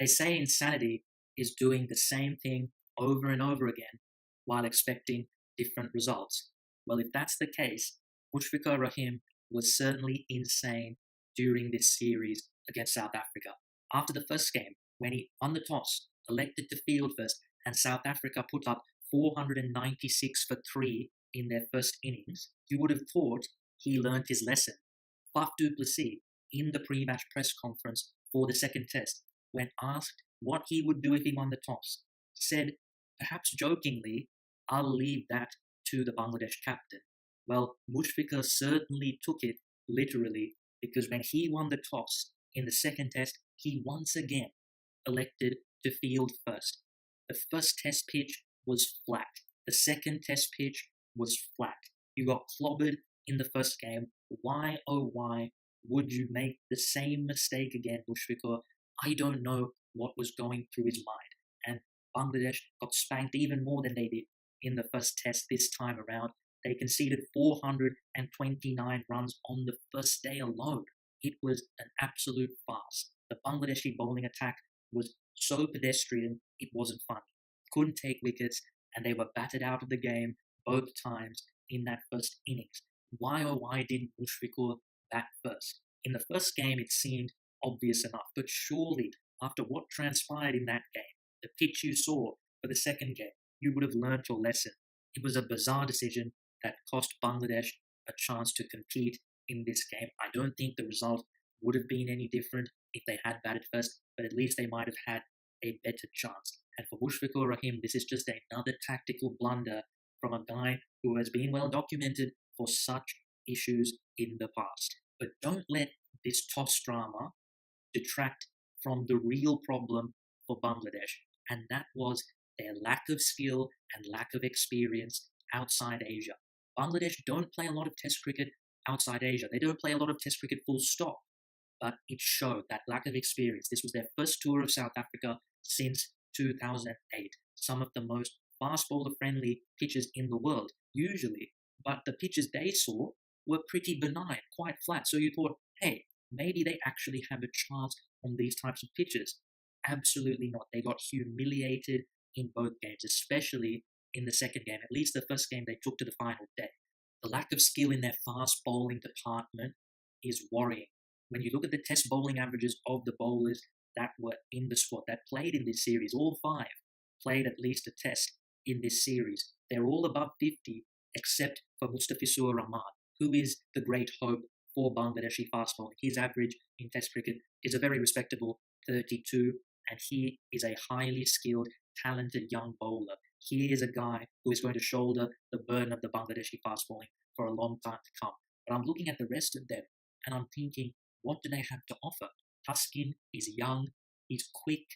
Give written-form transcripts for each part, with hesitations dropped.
They say insanity is doing the same thing over and over again while expecting different results. Well, if that's the case, Mushfiqur Rahim was certainly insane during this series against South Africa. After the first game, when he won the toss, elected to field first, and South Africa put up 496 for 3 in their first innings, you would have thought he learnt his lesson. Faf du Plessis, in the pre-match press conference for the second test, when asked what he would do if he won the toss, said, perhaps jokingly, I'll leave that to the Bangladesh captain. Well, Mushfiqur certainly took it literally, because when he won the toss in the second test, he once again elected to field first. The first test pitch was flat. The second test pitch was flat. You got clobbered in the first game. Why, oh why, would you make the same mistake again, Mushfiqur? I don't know what was going through his mind. And Bangladesh got spanked even more than they did in the first test this time around. They conceded 429 runs on the first day alone. It was an absolute farce. The Bangladeshi bowling attack was so pedestrian, it wasn't funny. Couldn't take wickets, and they were battered out of the game both times in that first innings. Why oh why didn't Mushfiqur bat first? In the first game, it seemed obvious enough, but surely, after what transpired in that game, the pitch you saw for the second game, you would have learnt your lesson. It was a bizarre decision that cost Bangladesh a chance to compete in this game. I don't think the result would have been any different if they had batted first, but at least they might have had a better chance. And for Mushfiqur Rahim, this is just another tactical blunder from a guy who has been well documented for such issues in the past. But don't let this toss drama detract from the real problem for Bangladesh, and that was their lack of skill and lack of experience outside Asia. Bangladesh don't play a lot of test cricket outside Asia. They don't play a lot of test cricket full stop, but it showed that lack of experience. This was their first tour of South Africa since 2008. Some of the most fast bowler friendly pitches in the world, usually, but the pitches they saw were pretty benign, quite flat. So you thought, hey, maybe they actually have a chance on these types of pitches. Absolutely not. They got humiliated in both games, especially in the second game. At least the first game they took to the final day. The lack of skill in their fast bowling department is worrying. When you look at the test bowling averages of the bowlers that were in the squad, that played in this series, all 5 played at least a test in this series. They're all above 50, except for Mushfiqur Rahim, who is the great hope for Bangladeshi fast bowling. His average in test cricket is a very respectable 32, and he is a highly skilled, talented young bowler. He is a guy who is going to shoulder the burden of the Bangladeshi fast bowling for a long time to come. But I'm looking at the rest of them, and I'm thinking, what do they have to offer? Tuskin is young, he's quick,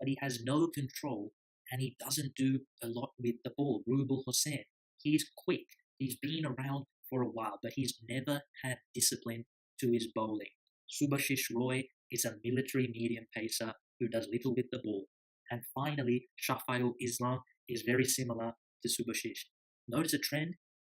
but he has no control, and he doesn't do a lot with the ball. Rubul Hossain, he's quick, he's been around for a while, but he's never had discipline to his bowling. Subhashish Roy is a military medium pacer who does little with the ball. And finally, Shafayul Islam is very similar to Subhashish. Notice a trend?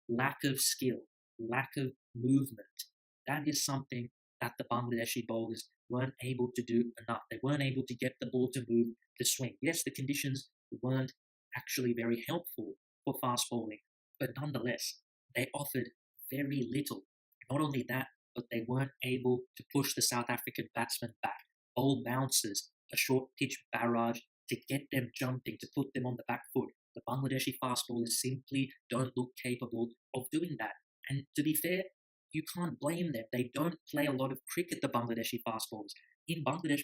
Lack of skill, lack of movement. That is something that the Bangladeshi bowlers weren't able to do enough. They weren't able to get the ball to move, to swing. Yes, the conditions weren't actually very helpful for fast bowling, but nonetheless, they offered very little. Not only that, but they weren't able to push the South African batsmen back. Bowl bounces, a short pitch barrage to get them jumping, to put them on the back foot. The Bangladeshi fast bowlers simply don't look capable of doing that. And to be fair, you can't blame them. They don't play a lot of cricket, the Bangladeshi fast bowlers. In Bangladesh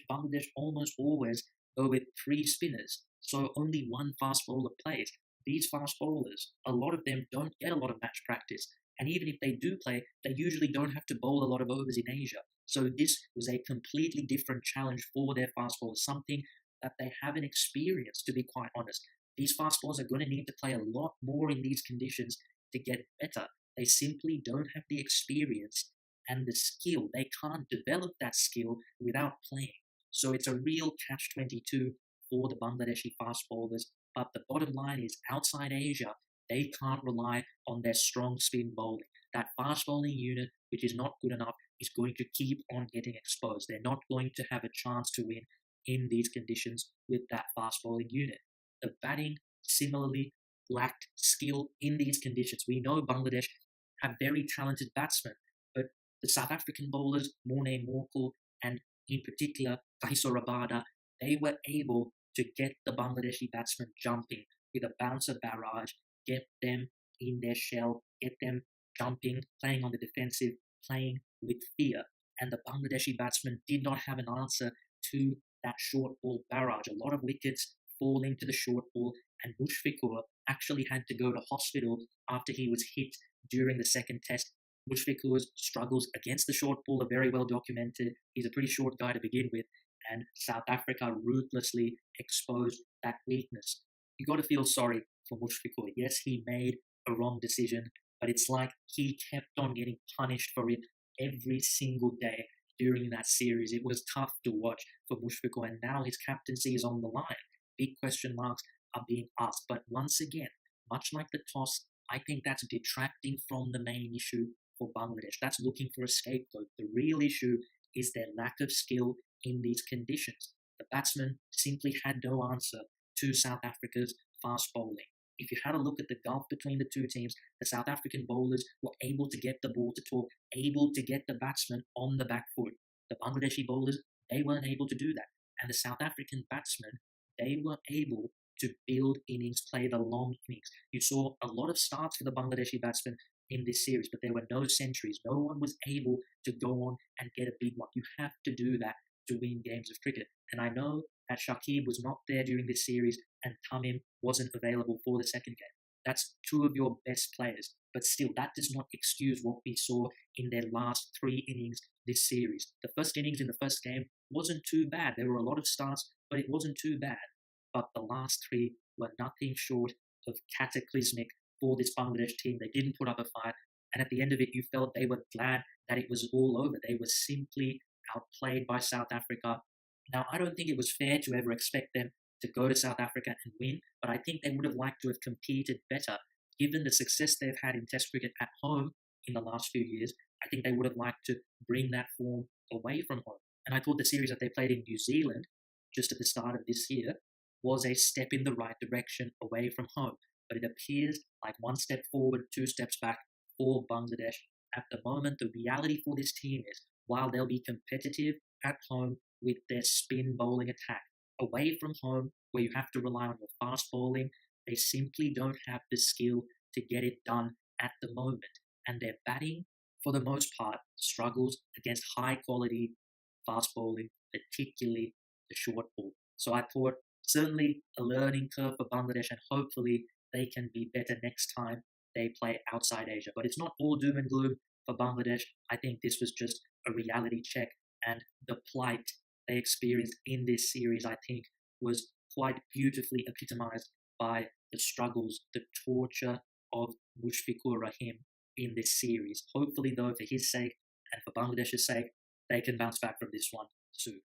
almost always go with 3 spinners, so only 1 fast bowler plays. These fast bowlers, a lot of them don't get a lot of match practice. And even if they do play, they usually don't have to bowl a lot of overs in Asia. So this was a completely different challenge for their fast bowlers, something that they haven't experienced, to be quite honest. These fast bowlers are going to need to play a lot more in these conditions to get better. They simply don't have the experience and the skill. They can't develop that skill without playing. So it's a real catch-22 for the Bangladeshi fast bowlers. But the bottom line is, outside Asia, they can't rely on their strong spin bowling. That fast bowling unit, which is not good enough, is going to keep on getting exposed. They're not going to have a chance to win in these conditions with that fast bowling unit. The batting similarly lacked skill in these conditions. We know Bangladesh have very talented batsmen, but the South African bowlers, Morne Morkel, and in particular Kahiso Rabada, they were able to get the Bangladeshi batsmen jumping with a bouncer barrage, get them in their shell, get them jumping, playing on the defensive, playing with fear. And the Bangladeshi batsmen did not have an answer to that short ball barrage. A lot of wickets falling to the short ball, and Mushfiqur actually had to go to hospital after he was hit during the second test. Mushfiqur's struggles against the short ball are very well documented. He's a pretty short guy to begin with, and South Africa ruthlessly exposed that weakness. You got to feel sorry for Mushfiqur. Yes, he made a wrong decision, but it's like he kept on getting punished for it every single day during that series. It was tough to watch for Mushfiqur, and now his captaincy is on the line. Big question marks are being asked. But once again, much like the toss, I think that's detracting from the main issue for Bangladesh. That's looking for a scapegoat. The real issue is their lack of skill in these conditions. The batsmen simply had no answer to South Africa's fast bowling. If you had a look at the gulf between the two teams, the South African bowlers were able to get the ball to talk, able to get the batsmen on the back foot. The Bangladeshi bowlers, they weren't able to do that. And the South African batsmen, they were able to build innings, play the long innings. You saw a lot of starts for the Bangladeshi batsmen in this series, but there were no centuries. No one was able to go on and get a big one. You have to do that to win games of cricket. And I know that Shakib was not there during this series and Tamim wasn't available for the second game. That's two of your best players. But still, that does not excuse what we saw in their last three innings this series. The first innings in the first game wasn't too bad. There were a lot of starts, but it wasn't too bad. But the last three were nothing short of cataclysmic for this Bangladesh team. They didn't put up a fight. And at the end of it, you felt they were glad that it was all over. They were simply outplayed by South Africa. Now, I don't think it was fair to ever expect them to go to South Africa and win, but I think they would have liked to have competed better. Given the success they've had in Test cricket at home in the last few years, I think they would have liked to bring that form away from home. And I thought the series that they played in New Zealand, just at the start of this year, was a step in the right direction away from home. But it appears like one step forward, two steps back for Bangladesh. At the moment, the reality for this team is, while they'll be competitive at home with their spin bowling attack, away from home, where you have to rely on your fast bowling, they simply don't have the skill to get it done at the moment. And their batting, for the most part, struggles against high quality fast bowling, particularly the short ball. So I thought certainly a learning curve for Bangladesh, and hopefully they can be better next time they play outside Asia. But it's not all doom and gloom for Bangladesh. I think this was just a reality check, and the plight they experienced in this series, I think, was quite beautifully epitomized by the struggles, the torture of Mushfiqur Rahim in this series. Hopefully, though, for his sake and for Bangladesh's sake, they can bounce back from this one soon.